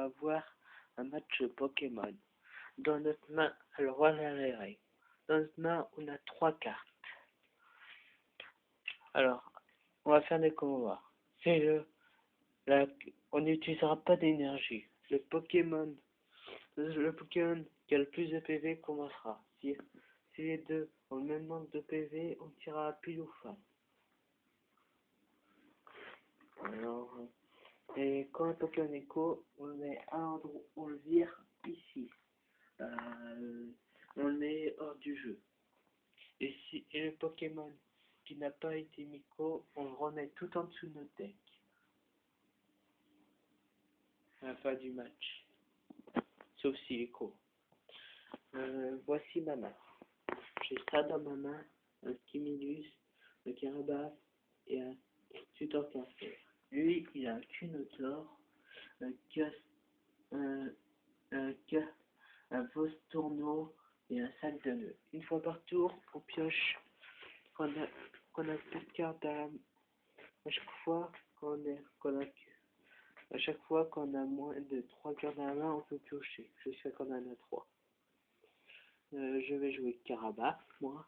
va voir un match Pokémon. Dans notre main, alors voilà les règles. Dans notre main, on a 3 cartes. Alors, on va faire des combats. On n'utilisera pas d'énergie. Le Pokémon qui a le plus de PV commencera. Si les deux ont le même nombre de PV, on tirera pile ou face. Alors, et quand le Pokémon Echo, on le met à l'endroit, on le vire ici. On le met hors du jeu. Et le Pokémon qui n'a pas été micro, on le remet tout en dessous de notre deck. À la fin du match. Sauf s'il est court. Voici ma main. J'ai ça dans ma main, un Stimulus, un Carabasse et un Tutorcaster. Lui, il a un Cunotor, un un Vostourneau et un sac de nœuds. Une fois par tour, on pioche qu'on a 4 cartes à chaque fois à chaque fois qu'on a moins de 3 cartes dans la main, on peut piocher jusqu'à qu'on en a 3. Je vais jouer Carabasse, moi.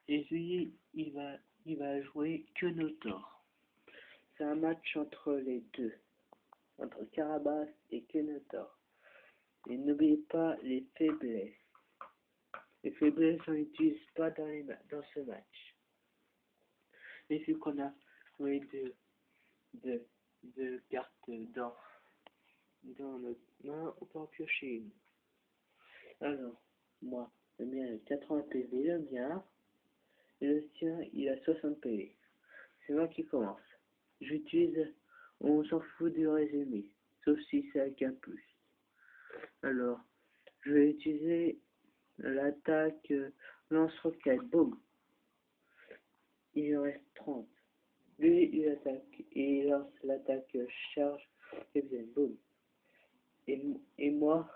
Et lui, il va jouer Cunotor. C'est un match entre les deux, entre Carabasse et Cunotor. Et n'oubliez pas les faiblesses. Les faiblesses, on n'utilise pas dans ce match. Mais vu qu'on a joué deux cartes dans notre main, on peut en piocher une. Alors, moi, le mien a 80 PV, le mien, et le sien, il a 60 PV. C'est moi qui commence. J'utilise, on s'en fout du résumé, sauf si c'est avec un plus. Alors, je vais utiliser l'attaque lance-roquette, boum. Il en reste 30. Lui, il attaque, et il lance l'attaque charge, et bien, boum. Et moi,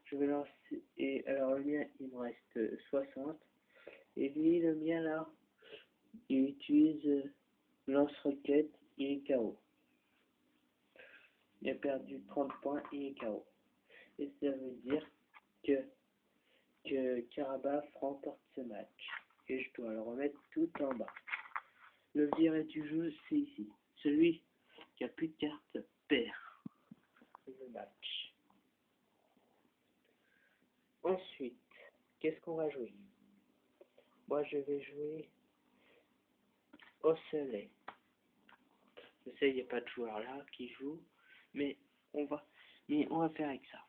je vais lancer, et alors le mien, il me reste 60. Et lui, le mien, là, il utilise lance-roquette, il est KO. Il a perdu 30 points, il est KO. Et ça veut dire que Carabasse remporte ce match. Et je dois le remettre tout en bas. Le viré du jeu, c'est ici. Celui qui a plus de cartes perd le match. Ensuite, qu'est-ce qu'on va jouer? Moi, je vais jouer Ocellay. Je sais, il n'y a pas de joueur là qui joue, mais on va faire avec ça.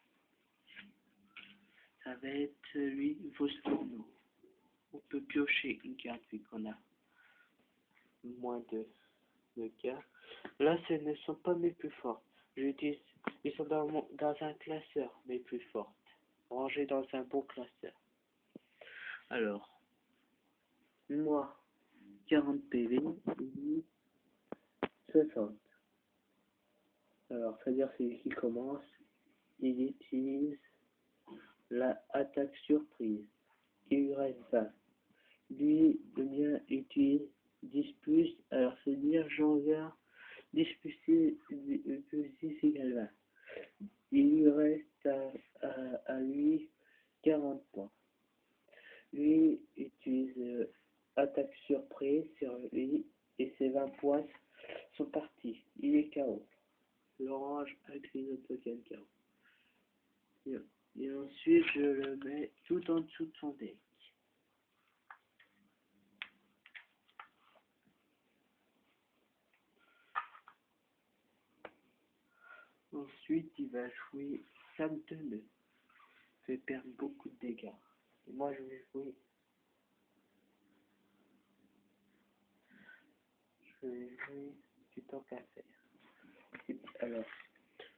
Ça va être lui, Vostourneau. On peut piocher une carte vu qu'on a moins de cartes. Là, ce ne sont pas mes plus fortes. Ils sont dans un classeur, mes plus fortes. Rangés dans un bon classeur. Alors, moi, 40 PV, lui, 60. Alors, c'est-à-dire celui qui commence, il utilise la attaque surprise. Il lui reste 20. Lui, le mien utilise 10 plus, alors c'est-à-dire j'enverrai 10 plus 6 égale 20. Il lui reste à lui 40 points. Lui utilise attaque surprise sur lui et ses 20 points sont partis. Il est KO. L'orange avec les autres Pokémon KO. Et ensuite je le mets tout en dessous de son deck. Ensuite, il va jouer Sam de nœud. Fait perdre beaucoup de dégâts. Et moi, je vais jouer. Du temps qu'à faire. Alors,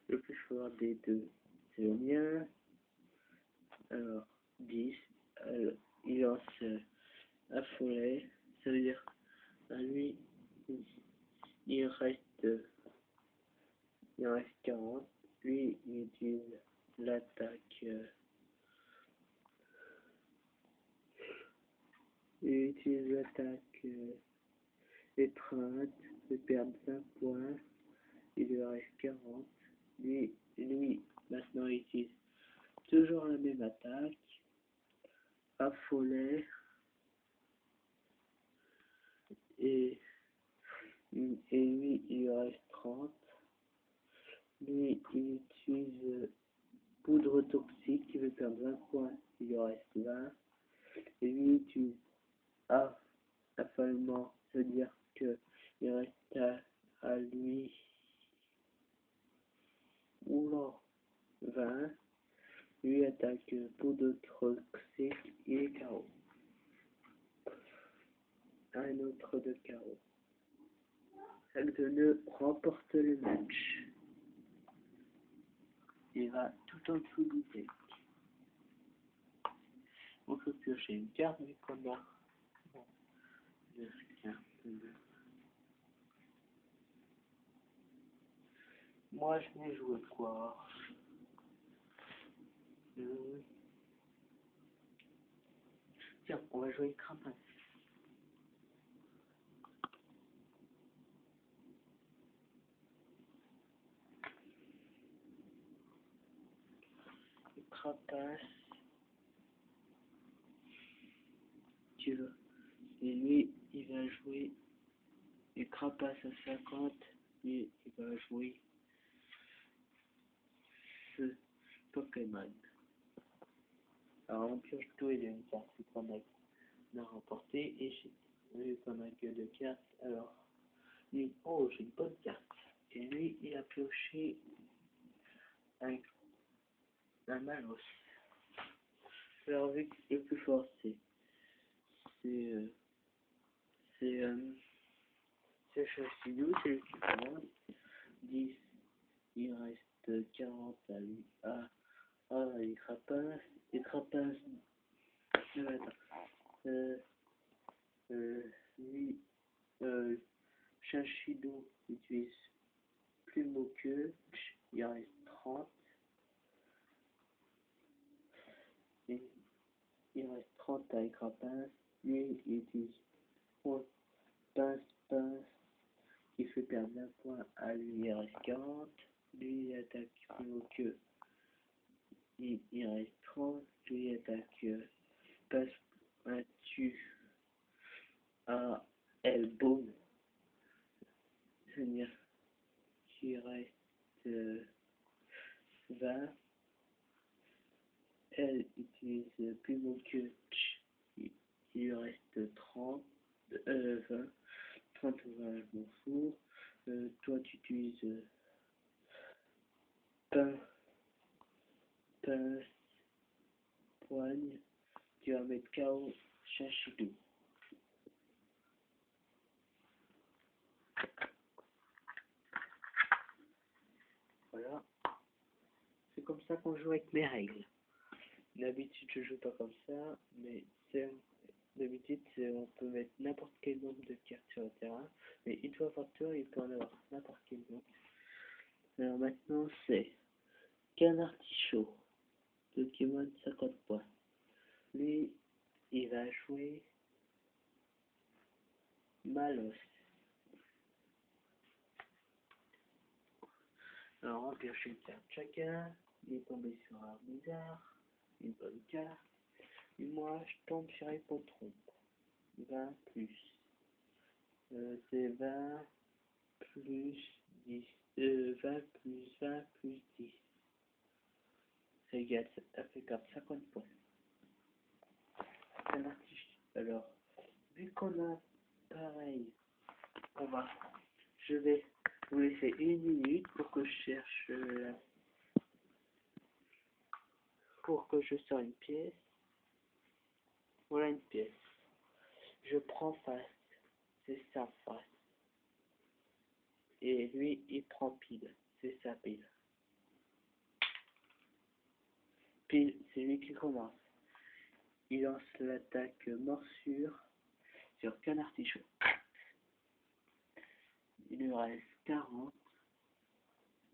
le plus fort des deux, c'est le mien. Alors, 10. Alors, il lance un follet. Ça veut dire, à lui, il reste 40. Lui, il utilise l'attaque. Il utilise l'attaque étreinte, il perd 5 points, il lui reste 40. Lui, il utilise poudre toxique qui veut perdre 20 points, il lui reste 20. Et lui, il utilise affalement, c'est-à-dire que il reste à lui, oula, 20. Lui attaque poudre toxique, il est KO. Un autre de KO. Sac de nœud remporte le match. Il va tout en dessous du deck. On peut piocher une carte vu qu'on a bon, 9 cartes. Moi je vais jouer quoi? Tiens, on va jouer Crapace. Crapace. Tu veux. Et lui, il va jouer les Crapace à 50 et il va jouer ce Pokémon. Alors on pioche tout et une carte, c'est qu'on a remporté et j'ai vu qu'on a que 2 cartes. Alors, lui, oh j'ai une bonne carte. Et lui, il a pioché un Malos. Alors vu que le plus fort c'est Chassidou, c'est le qui commande. 10, il reste 40 à lui. Les Crapaces. Les Crapaces. Lui, Chassidou utilise plus beau que. Il reste 30. Et il reste 30 à Crapace. Lui, il utilise pince qui fait perdre un point à lui, il reste 40. Lui, il attaque plus haut que. Il reste 30. Lui, il attaque passe battu à Elbow. C'est-à-dire qu'il reste 20. Elle utilise plus haut que il lui reste 30. 20. 30 ou 20, je m'en fous. Toi, tu utilises pince, poigne. Tu vas mettre KO Chachidou. Voilà. C'est comme ça qu'on joue avec mes règles. D'habitude, je joue pas comme ça, mais d'habitude, on peut mettre n'importe quel nombre de cartes sur le terrain, mais une fois par tour, il peut en avoir n'importe quel nombre. Alors maintenant, c'est Canartichaud, Pokémon 50 points. Lui, il va jouer Malos. Alors, on pioche une carte chacun. Il est tombé sur un bizarre, une bonne carte. Et moi, je tombe sur Hippotron. 20 plus. C'est 20 plus 10. 20 plus 20 plus 10. Ça égale, ça fait comme 50 points. Alors, vu qu'on a pareil, je vais vous laisser une minute pour que je cherche pour que je sors une pièce. Voilà une pièce. Je prends face, c'est sa face. Et lui, il prend pile, c'est sa pile. Pile, c'est lui qui commence. Il lance l'attaque morsure sur Canartichaud. Il lui reste 40.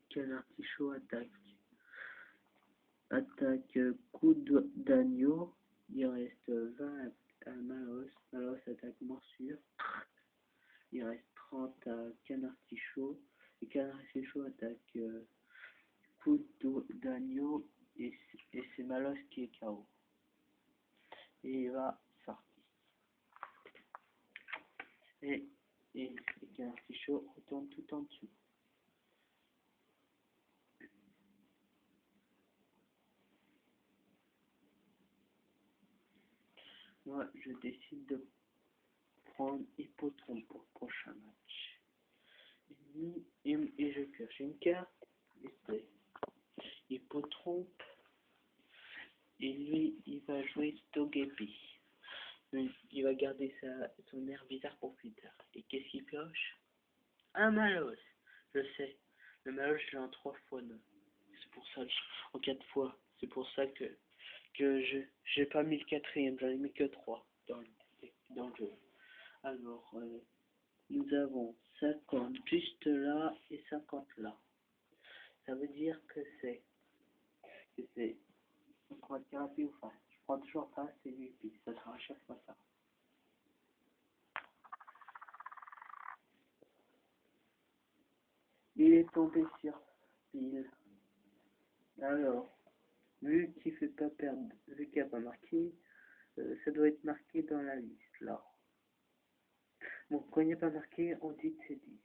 Canartichaud attaque coup d'agneau. Il reste 20 à Malos. Malos attaque morsure. Il reste 30 à Canartichaud. Et Canartichaud attaque coup d'agneau. Et c'est Malos qui est KO. Et il va sortir. Et Canartichaud retourne tout en dessous. moi je décide de prendre Hippotron pour le prochain match. Et je pioche une carte, et c'est Hippotron, et lui il va jouer Togepi. Il va garder son air bizarre pour plus tard. Et qu'est-ce qu'il pioche? Un Malos. Je sais. Le Malos, je l'ai en 3 fois. C'est pour ça, en 4 fois. C'est pour ça que j'ai pas mis le quatrième. J'en ai mis que 3 dans le jeu. Alors, nous avons 50 juste là et 50 là. Ça veut dire que c'est. On prend thérapie ou face. Je prends toujours face et lui, puis ça sera à chaque fois ça. Il est tombé sur pile. Alors, vu qu'il fait pas perdre, vu qu'il n'y a pas marqué, ça doit être marqué dans la liste, là. Bon, quand il n'y a pas marqué, on dit que c'est 10.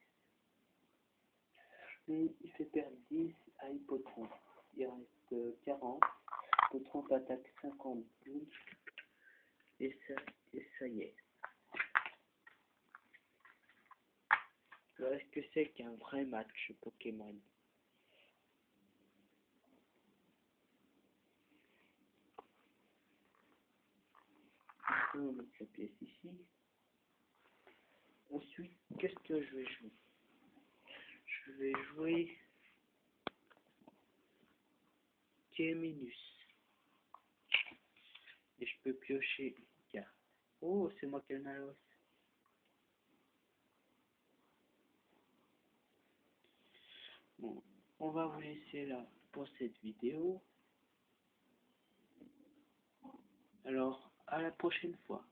Lui, il fait perdre 10 à Hippotron. Il reste 40. Hippotron attaque 52. Et ça y est. Est-ce que c'est qu'un vrai match Pokémon? On va mettre la pièce ici. Ensuite, qu'est-ce que je vais jouer? Je vais jouer Keminus. Et je peux piocher une carte. Oh, c'est moi qui ai le Malos. Bon, on va vous laisser là pour cette vidéo. Alors, à la prochaine fois.